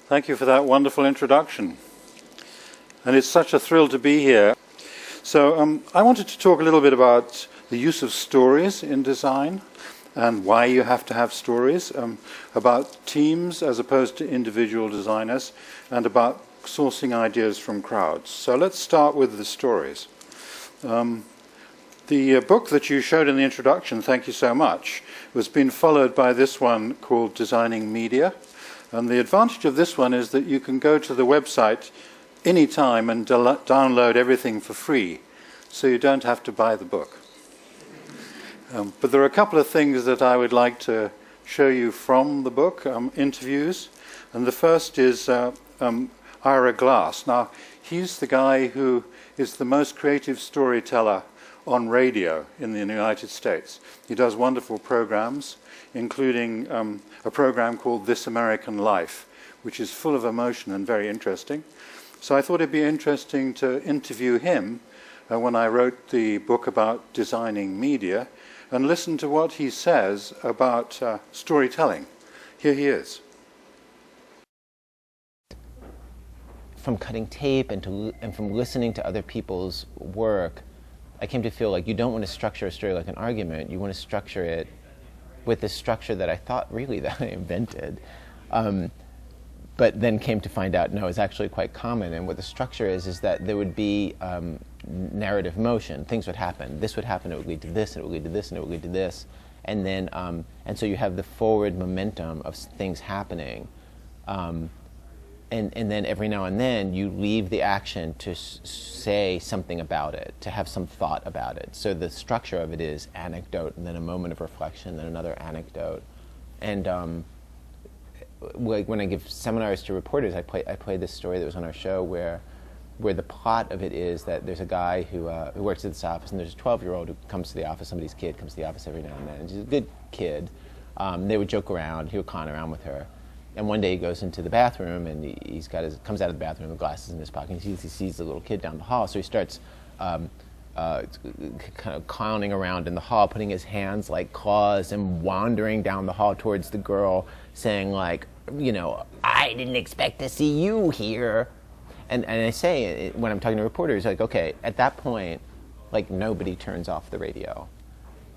Thank you for that wonderful introduction. And it's such a thrill to be here. So I wanted to talk a little bit about the use of stories in design and why you have to have stories, about teams as opposed to individual designers, and about sourcing ideas from crowds. So let's start with the stories. The book that you showed in the introduction, thank you so much, was being followed by this one called Designing Media. And the advantage of this one is that you can go to the website anytime and download everything for free, so you don't have to buy the book. But there are a couple of things that I would like to show you from the book, interviews. And the first is Ira Glass. Now, he's the guy who is the most creative storyteller on radio in the United States. He does wonderful programs, including a program called This American Life, which is full of emotion and very interesting. So I thought it'd be interesting to interview him when I wrote the book about designing media and listen to what he says about storytelling. Here he is. From cutting tape and from listening to other people's work, I came to feel like you don't want to structure a story like an argument. You want to structure it with the structure that I thought really that I invented. But then came to find out, no, it's actually quite common. And what the structure is that there would be narrative motion. Things would happen. This would happen, it would lead to this, and it would lead to this, and it would lead to this. And then, and so you have the forward momentum of things happening. And then every now and then you leave the action to say something about it, to have some thought about it. So the structure of it is anecdote, and then a moment of reflection, then another anecdote. And like when I give seminars to reporters, I play this story that was on our show where the plot of it is that there's a guy who works at this office, and there's a 12-year-old who comes to the office, somebody's kid comes to the office every now and then. And she's a good kid. They would joke around, he would con around with her. And one day he goes into the bathroom, and comes out of the bathroom with glasses in his pocket, and he sees the little kid down the hall. So he starts kind of clowning around in the hall, putting his hands like claws and wandering down the hall towards the girl, saying like, you know, I didn't expect to see you here. And I say, when I'm talking to reporters, like, okay, at that point, like, nobody turns off the radio,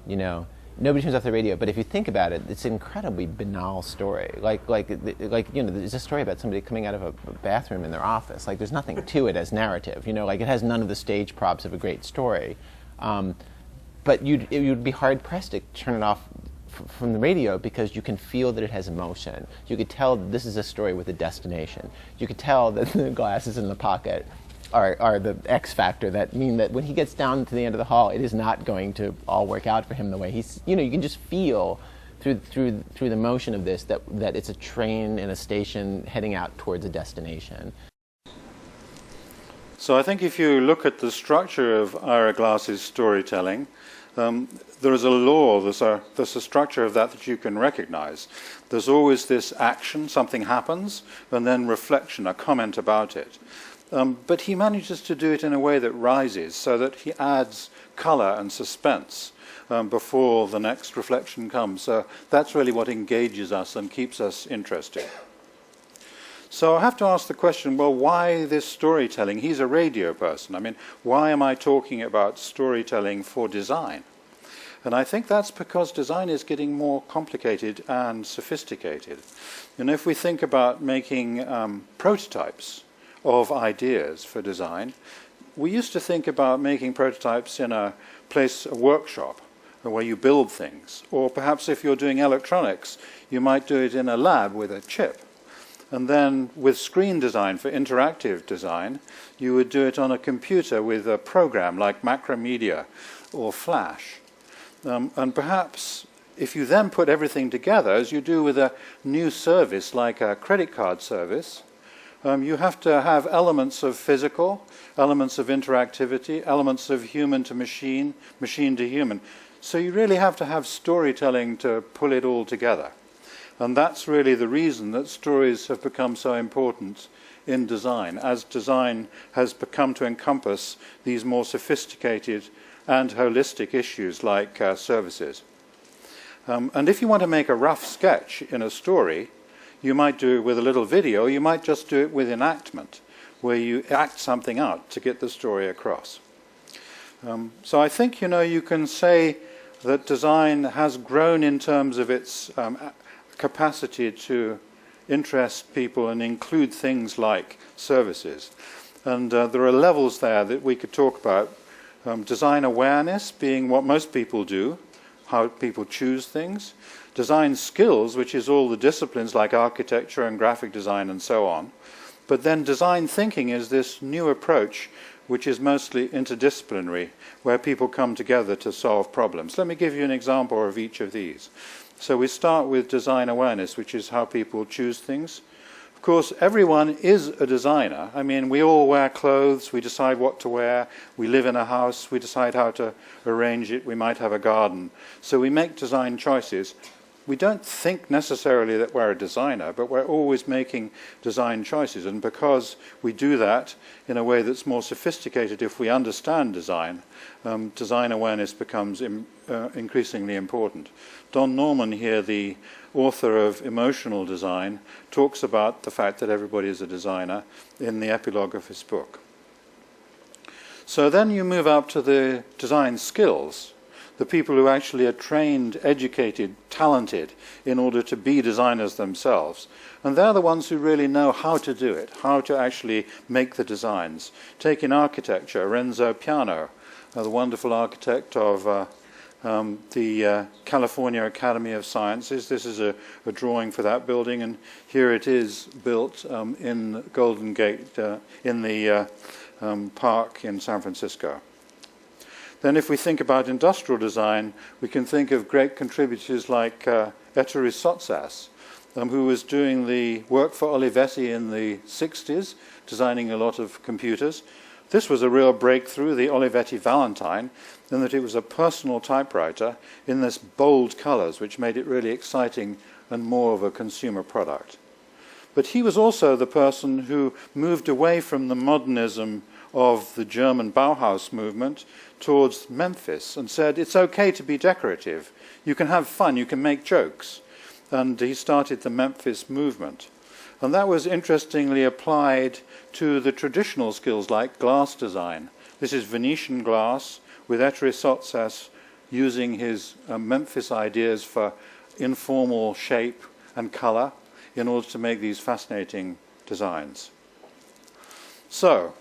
you know? Nobody turns off the radio, but if you think about it, it's an incredibly banal story. Like you know, there's a story about somebody coming out of a bathroom in their office. Like, there's nothing to it as narrative, you know, like it has none of the stage props of a great story. But you'd be hard-pressed to turn it off from the radio because you can feel that it has emotion. You could tell that this is a story with a destination. You could tell that the glasses in the pocket are the X factor that mean that when he gets down to the end of the hall, it is not going to all work out for him the way he's, you know, you can just feel through the motion of this that it's a train in a station heading out towards a destination. So I think if you look at the structure of Ira Glass's storytelling, there is a law, there's a structure of that you can recognize. There's always this action, something happens, and then reflection, a comment about it. But he manages to do it in a way that rises, so that he adds color and suspense before the next reflection comes. So that's really what engages us and keeps us interested. So I have to ask the question, well, why this storytelling? He's a radio person. I mean, why am I talking about storytelling for design? And I think that's because design is getting more complicated and sophisticated. You know, if we think about making prototypes of ideas for design, we used to think about making prototypes in a workshop, where you build things. Or perhaps if you're doing electronics, you might do it in a lab with a chip. And then with screen design, for interactive design, you would do it on a computer with a program like Macromedia or Flash. And perhaps if you then put everything together, as you do with a new service like a credit card service, you have to have elements of physical, elements of interactivity, elements of human to machine, machine to human. So you really have to have storytelling to pull it all together. And that's really the reason that stories have become so important in design, as design has become to encompass these more sophisticated and holistic issues like services. And if you want to make a rough sketch in a story, You might do it with a little video, you might just do it with enactment, where you act something out to get the story across. So I think, you can say that design has grown in terms of its capacity to interest people and include things like services. And there are levels there that we could talk about. Design awareness being what most people do, how people choose things. Design skills, which is all the disciplines like architecture and graphic design and so on. But then design thinking is this new approach which is mostly interdisciplinary, where people come together to solve problems. Let me give you an example of each of these. So we start with design awareness, which is how people choose things. Of course, everyone is a designer. I mean, we all wear clothes, we decide what to wear, we live in a house, we decide how to arrange it, we might have a garden. So we make design choices. We don't think necessarily that we're a designer, but we're always making design choices. And because we do that in a way that's more sophisticated, if we understand design, design awareness becomes increasingly important. Don Norman here, the author of Emotional Design, talks about the fact that everybody is a designer in the epilogue of his book. So then you move up to the design skills, the people who actually are trained, educated, talented in order to be designers themselves. And they're the ones who really know how to do it, how to actually make the designs. Take in architecture, Renzo Piano, the wonderful architect of the California Academy of Sciences. This is a drawing for that building, and here it is built in Golden Gate, in the park in San Francisco. Then if we think about industrial design, we can think of great contributors like Ettore Sottsass, who was doing the work for Olivetti in the 60s, designing a lot of computers. This was a real breakthrough, the Olivetti Valentine, in that it was a personal typewriter in this bold colors, which made it really exciting and more of a consumer product. But he was also the person who moved away from the modernism of the German Bauhaus movement towards Memphis and said, it's okay to be decorative. You can have fun, you can make jokes. And he started the Memphis movement. And that was interestingly applied to the traditional skills like glass design. This is Venetian glass with Ettore Sottsass using his Memphis ideas for informal shape and color in order to make these fascinating designs. So,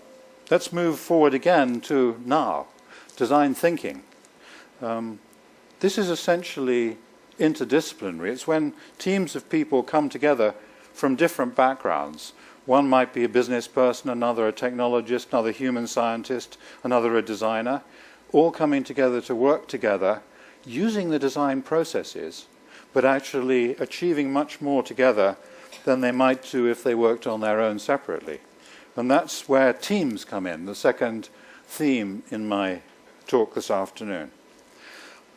let's move forward again to now, design thinking. This is essentially interdisciplinary. It's when teams of people come together from different backgrounds. One might be a business person, another a technologist, another human scientist, another a designer, all coming together to work together using the design processes, but actually achieving much more together than they might do if they worked on their own separately. And that's where teams come in, the second theme in my talk this afternoon.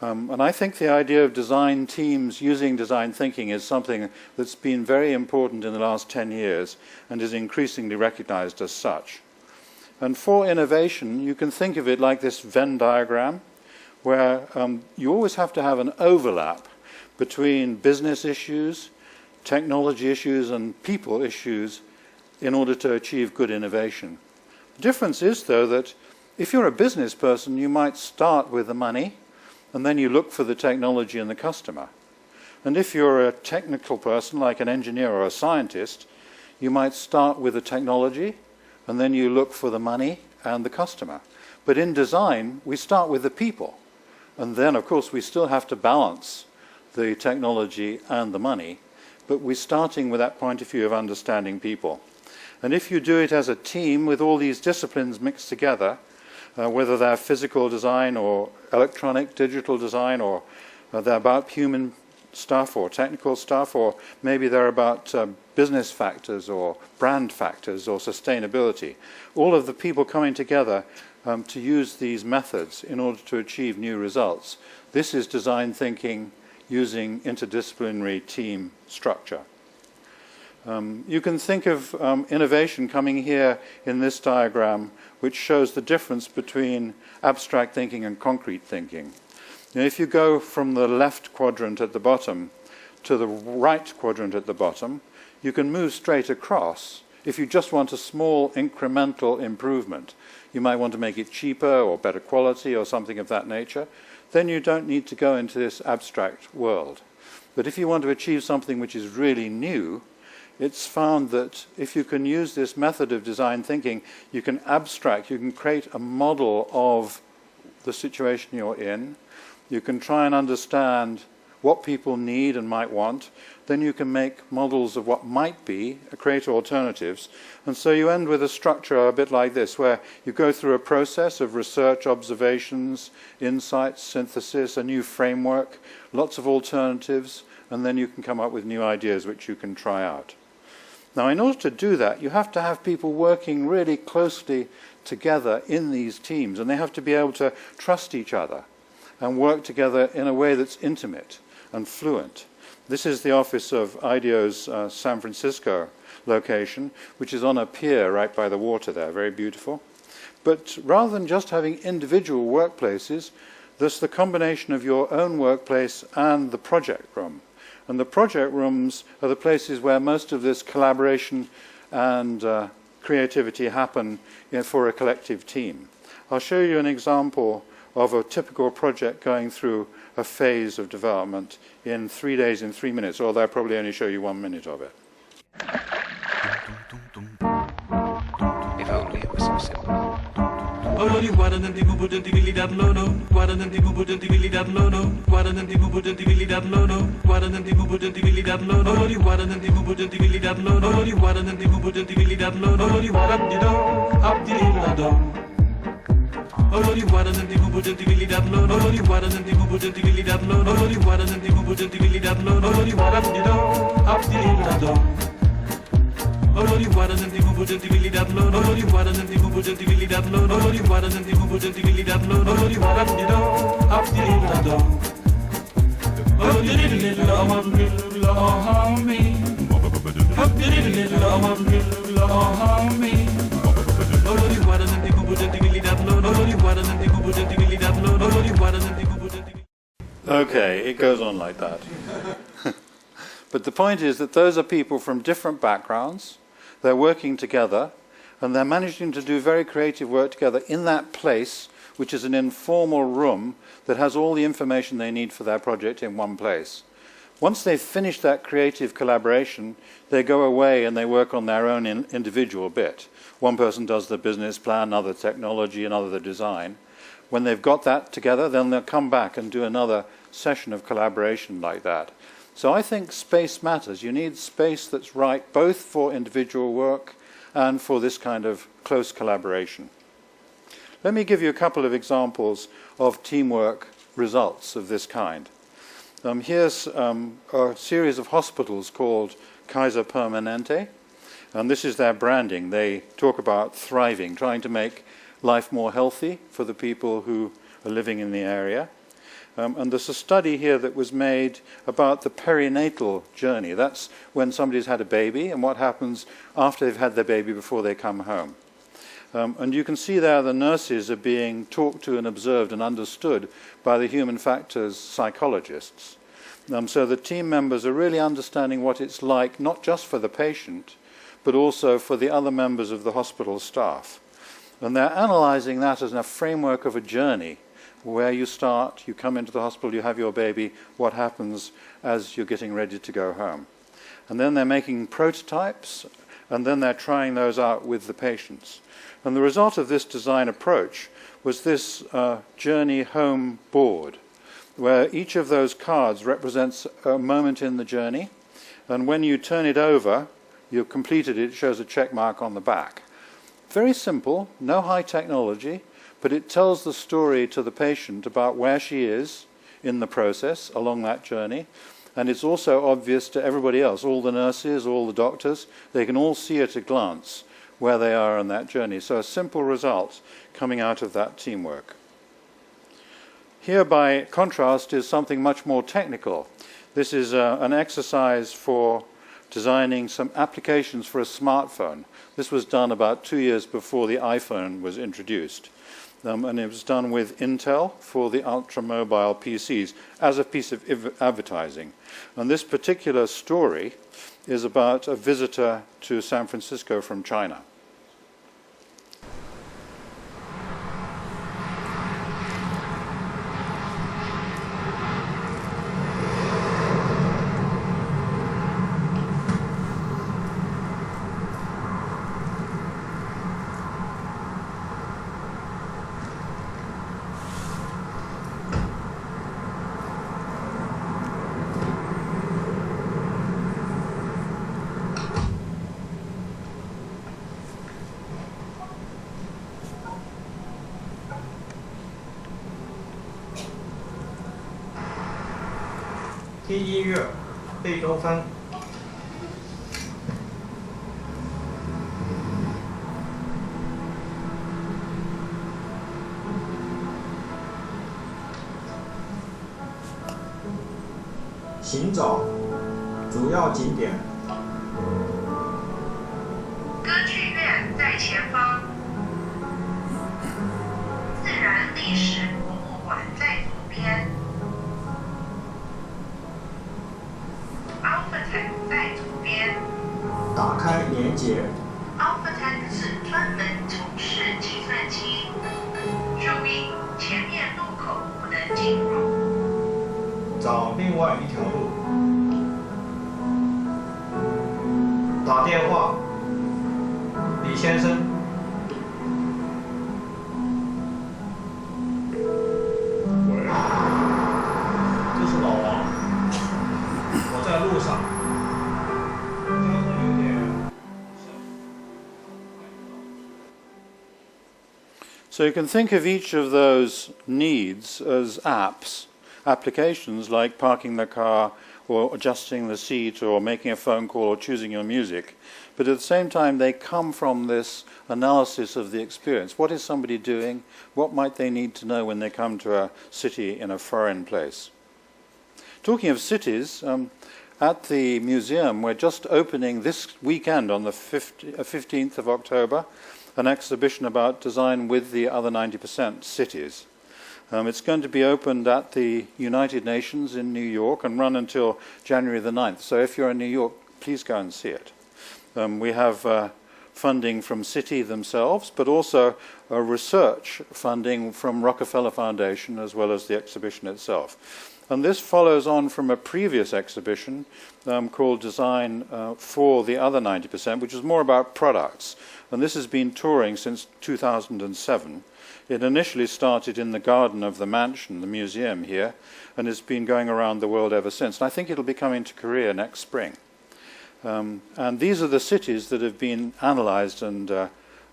And I think the idea of design teams using design thinking is something that's been very important in the last 10 years and is increasingly recognized as such. And for innovation, you can think of it like this Venn diagram, where you always have to have an overlap between business issues, technology issues, and people issues in order to achieve good innovation. The difference is, though, that if you're a business person, you might start with the money, and then you look for the technology and the customer. And if you're a technical person, like an engineer or a scientist, you might start with the technology, and then you look for the money and the customer. But in design, we start with the people. And then, of course, we still have to balance the technology and the money, but we're starting with that point of view of understanding people. And if you do it as a team with all these disciplines mixed together, whether they're physical design or electronic, digital design, or they're about human stuff or technical stuff, or maybe they're about business factors or brand factors or sustainability. All of the people coming together to use these methods in order to achieve new results. This is design thinking using interdisciplinary team structure. You can think of innovation coming here in this diagram, which shows the difference between abstract thinking and concrete thinking. Now, if you go from the left quadrant at the bottom to the right quadrant at the bottom, you can move straight across. If you just want a small incremental improvement, you might want to make it cheaper or better quality or something of that nature, then you don't need to go into this abstract world. But if you want to achieve something which is really new, it's found that if you can use this method of design thinking, you can abstract, you can create a model of the situation you're in, you can try and understand what people need and might want, then you can make models of what might be, create alternatives, and so you end with a structure a bit like this, where you go through a process of research, observations, insights, synthesis, a new framework, lots of alternatives, and then you can come up with new ideas which you can try out. Now, in order to do that, you have to have people working really closely together in these teams, and they have to be able to trust each other and work together in a way that's intimate and fluent. This is the office of IDEO's San Francisco location, which is on a pier right by the water there, very beautiful. But rather than just having individual workplaces, there's the combination of your own workplace and the project room. And the project rooms are the places where most of this collaboration and creativity happen for a collective team. I'll show you an example of a typical project going through a phase of development in 3 days in 3 minutes, although I'll probably only show you 1 minute of it. If only it was so simple. Okay, it goes on like that. But the point is that those are people from different backgrounds, they're working together, and they're managing to do very creative work together in that place, which is an informal room that has all the information they need for their project in one place. Once they've finished that creative collaboration, they go away and they work on their own individual bit. One person does the business plan, another technology, another the design. When they've got that together, then they'll come back and do another session of collaboration like that. So I think space matters. You need space that's right both for individual work and for this kind of close collaboration. Let me give you a couple of examples of teamwork results of this kind. Here's a series of hospitals called Kaiser Permanente, and this is their branding. They talk about thriving, trying to make life more healthy for the people who are living in the area. And there's a study here that was made about the perinatal journey. That's when somebody's had a baby and what happens after they've had their baby before they come home. And you can see there the nurses are being talked to and observed and understood by the human factors psychologists. So the team members are really understanding what it's like, not just for the patient, but also for the other members of the hospital staff. And they're analyzing that as a framework of a journey, where you start, you come into the hospital, you have your baby, what happens as you're getting ready to go home. And then they're making prototypes, and then they're trying those out with the patients. And the result of this design approach was this journey home board, where each of those cards represents a moment in the journey, and when you turn it over, you've completed it, it shows a check mark on the back. Very simple, no high technology, but it tells the story to the patient about where she is in the process along that journey, and it's also obvious to everybody else, all the nurses, all the doctors, they can all see at a glance where they are on that journey. So a simple result coming out of that teamwork. Here, by contrast, is something much more technical. This is an exercise for designing some applications for a smartphone. This was done about 2 years before the iPhone was introduced. and it was done with Intel for the ultra-mobile PCs as a piece of advertising. And this particular story is about a visitor to San Francisco from China.听音乐，贝多芬。行走，主要景点。歌剧院在前方，自然历史博物馆在左边。Out의 在左边。打开连接。Out의 是专门从事计算机。注意，前面路口不能进入。找另外一条路。打电话，李先生。喂，这是老王，我在路上。交通有点。So you can think of each of those needs as applications like parking the car or adjusting the seat or making a phone call or choosing your music. But at the same time, they come from this analysis of the experience. What is somebody doing? What might they need to know when they come to a city in a foreign place? Talking of cities, at the museum, we're just opening this weekend on the 15th of October, an exhibition about design with the other 90% cities. It's going to be opened at the United Nations in New York and run until January the 9th. So if you're in New York, please go and see it. We have funding from City themselves, but also research funding from Rockefeller Foundation as well as the exhibition itself. And this follows on from a previous exhibition called Design for the Other 90%, which is more about products. And this has been touring since 2007. It initially started in the garden of the mansion, the museum here, and it's been going around the world ever since. And I think it'll be coming to Korea next spring. And these are the cities that have been analyzed and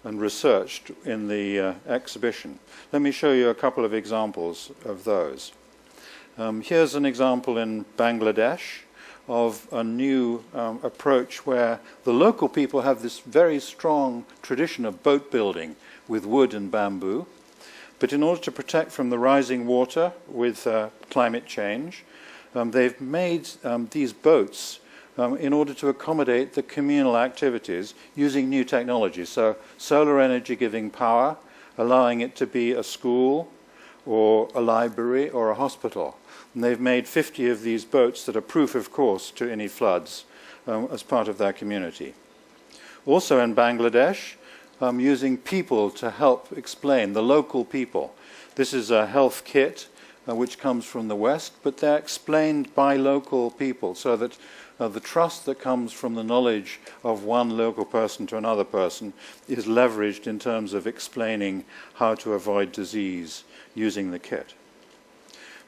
researched in the exhibition. Let me show you a couple of examples of those. Here's an example in Bangladesh of a new approach where the local people have this very strong tradition of boat building with wood and bamboo. But in order to protect from the rising water with climate change, they've made these boats in order to accommodate the communal activities using new technology. So solar energy giving power, allowing it to be a school or a library or a hospital. And they've made 50 of these boats that are proof, of course, to any floods as part of their community. Also in Bangladesh, using people to help explain, the local people. This is a health kit which comes from the West, but they're explained by local people so that the trust that comes from the knowledge of one local person to another person is leveraged in terms of explaining how to avoid disease using the kit.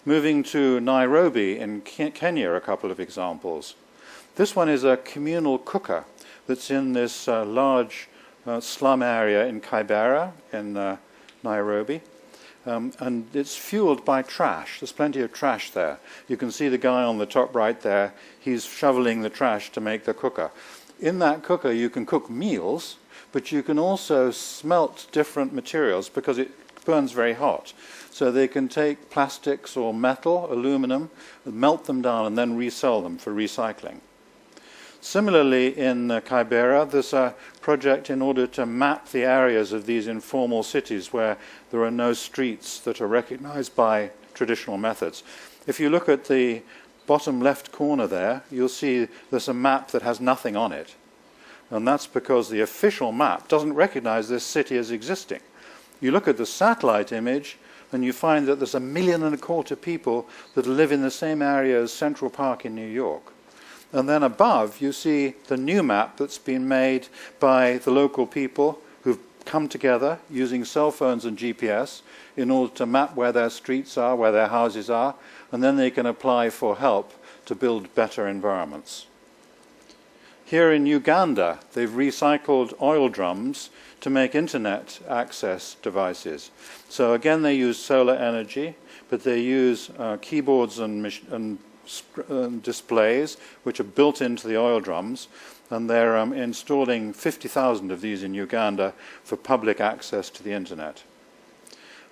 Moving to Nairobi in Kenya, a couple of examples. This one is a communal cooker that's in this large slum area in Kibera in Nairobi. And it's fueled by trash. There's plenty of trash there. You can see the guy on the top right there. He's shoveling the trash to make the cooker. In that cooker, you can cook meals, but you can also smelt different materials because it burns very hot. So they can take plastics or metal, aluminum, melt them down and then resell them for recycling. Similarly, in Kibera, there's a project in order to map the areas of these informal cities where there are no streets that are recognized by traditional methods. If you look at the bottom left corner there, you'll see there's a map that has nothing on it. And that's because the official map doesn't recognize this city as existing. You look at the satellite image, and you find that there's 1.25 million people that live in the same area as Central Park in New York. And then above, you see the new map that's been made by the local people who've come together using cell phones and GPS in order to map where their streets are, where their houses are, and then they can apply for help to build better environments. Here in Uganda, they've recycled oil drums to make internet access devices. So again, they use solar energy, but they use keyboards and displays which are built into the oil drums, and they're installing 50,000 of these in Uganda for public access to the internet.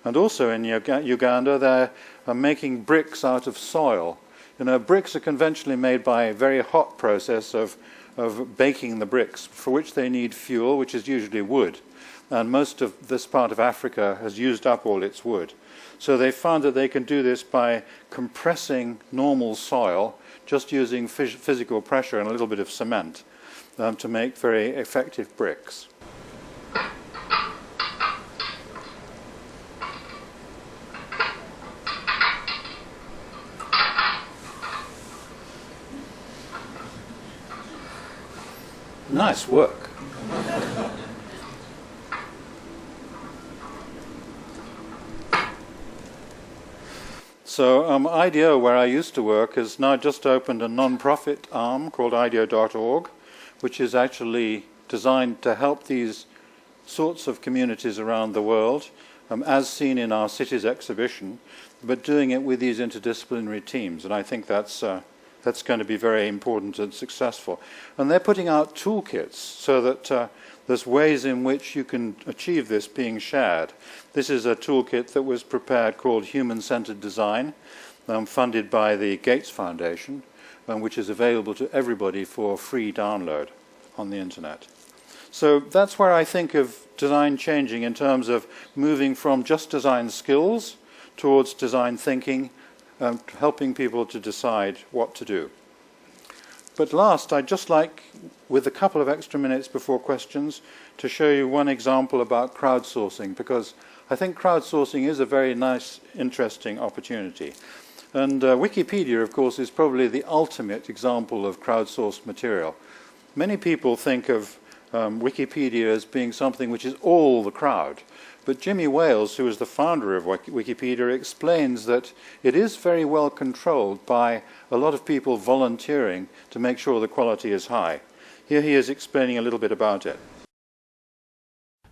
And also in Uganda, they're making bricks out of soil. You know, bricks are conventionally made by a very hot process of baking the bricks, for which they need fuel, which is usually wood. And most of this part of Africa has used up all its wood. So they found that they can do this by compressing normal soil, just using physical pressure and a little bit of cement to make very effective bricks. Nice work. So IDEO, where I used to work, has now just opened a non-profit arm called IDEO.org, which is actually designed to help these sorts of communities around the world, as seen in our cities exhibition, but doing it with these interdisciplinary teams. And I think that's going to be very important and successful. And they're putting out toolkits so that there's ways in which you can achieve this being shared. This is a toolkit that was prepared called Human-Centered Design, funded by the Gates Foundation, which is available to everybody for free download on the internet. So that's where I think of design changing in terms of moving from just design skills towards design thinking, helping people to decide what to do. But last, I'd just like, with a couple of extra minutes before questions, to show you one example about crowdsourcing, because I think crowdsourcing is a very nice, interesting opportunity. And Wikipedia, of course, is probably the ultimate example of crowdsourced material. Many people think of Wikipedia as being something which is all the crowd. But Jimmy Wales, who is the founder of Wikipedia, explains that it is very well controlled by a lot of people volunteering to make sure the quality is high. Here he is explaining a little bit about it.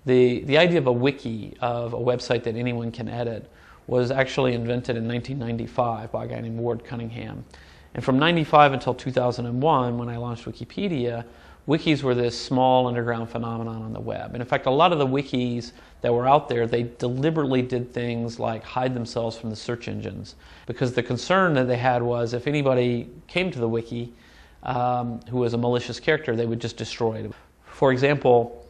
The idea of a wiki, of a website that anyone can edit, was actually invented in 1995 by a guy named Ward Cunningham. And from 95 until 2001, when I launched Wikipedia, wikis were this small underground phenomenon on the web. And in fact, a lot of the wikis that were out there, they deliberately did things like hide themselves from the search engines, because the concern that they had was if anybody came to the wiki who was a malicious character, they would just destroy it. For example,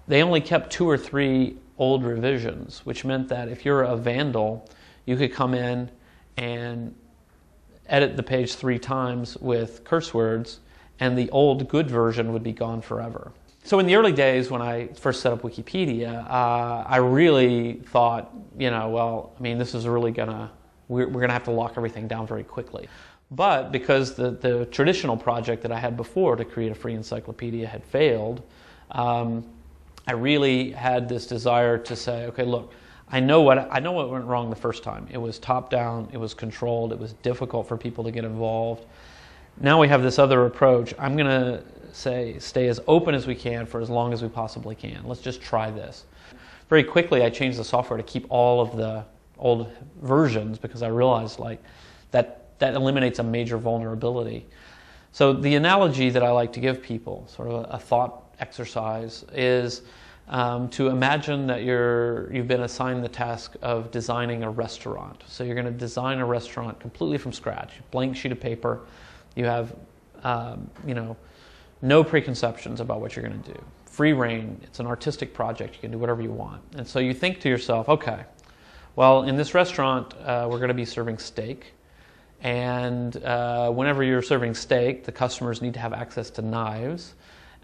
they only kept 2 or 3 old revisions, which meant that if you're a vandal, you could come in and edit the page 3 times with curse words, and the old good version would be gone forever. So in the early days when I first set up Wikipedia, I really thought, this is really we're gonna have to lock everything down very quickly. But because the traditional project that I had before to create a free encyclopedia had failed, I really had this desire to say, okay, look, I know what went wrong the first time. It was top down, it was controlled, it was difficult for people to get involved. Now we have this other approach. I'm going to say stay as open as we can for as long as we possibly can. Let's just try this. Very quickly I changed the software to keep all of the old versions, because I realized that eliminates a major vulnerability. So the analogy that I like to give people, sort of a thought exercise, is to imagine that you've been assigned the task of designing a restaurant. So you're going to design a restaurant completely from scratch, blank sheet of paper. You have, No preconceptions about what you're going to do. Free reign. It's an artistic project. You can do whatever you want. And so you think to yourself, okay, well, in this restaurant, we're going to be serving steak. And whenever you're serving steak, the customers need to have access to knives.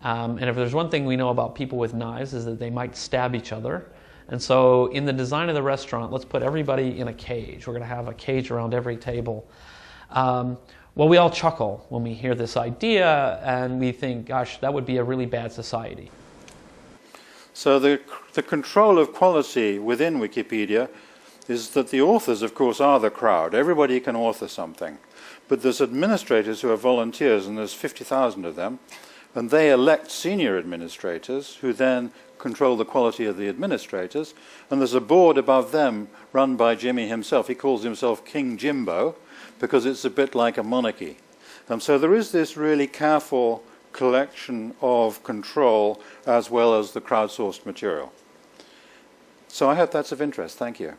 And if there's one thing we know about people with knives is that they might stab each other. And so in the design of the restaurant, let's put everybody in a cage. We're going to have a cage around every table. Well, we all chuckle when we hear this idea, and we think, gosh, that would be a really bad society. So the control of quality within Wikipedia is that the authors, of course, are the crowd. Everybody can author something. But there's administrators who are volunteers, and there's 50,000 of them, and they elect senior administrators who then control the quality of the administrators, and there's a board above them run by Jimmy himself. He calls himself King Jimbo because it's a bit like a monarchy. So there is this really careful collection of control as well as the crowdsourced material. So I hope that's of interest. Thank you.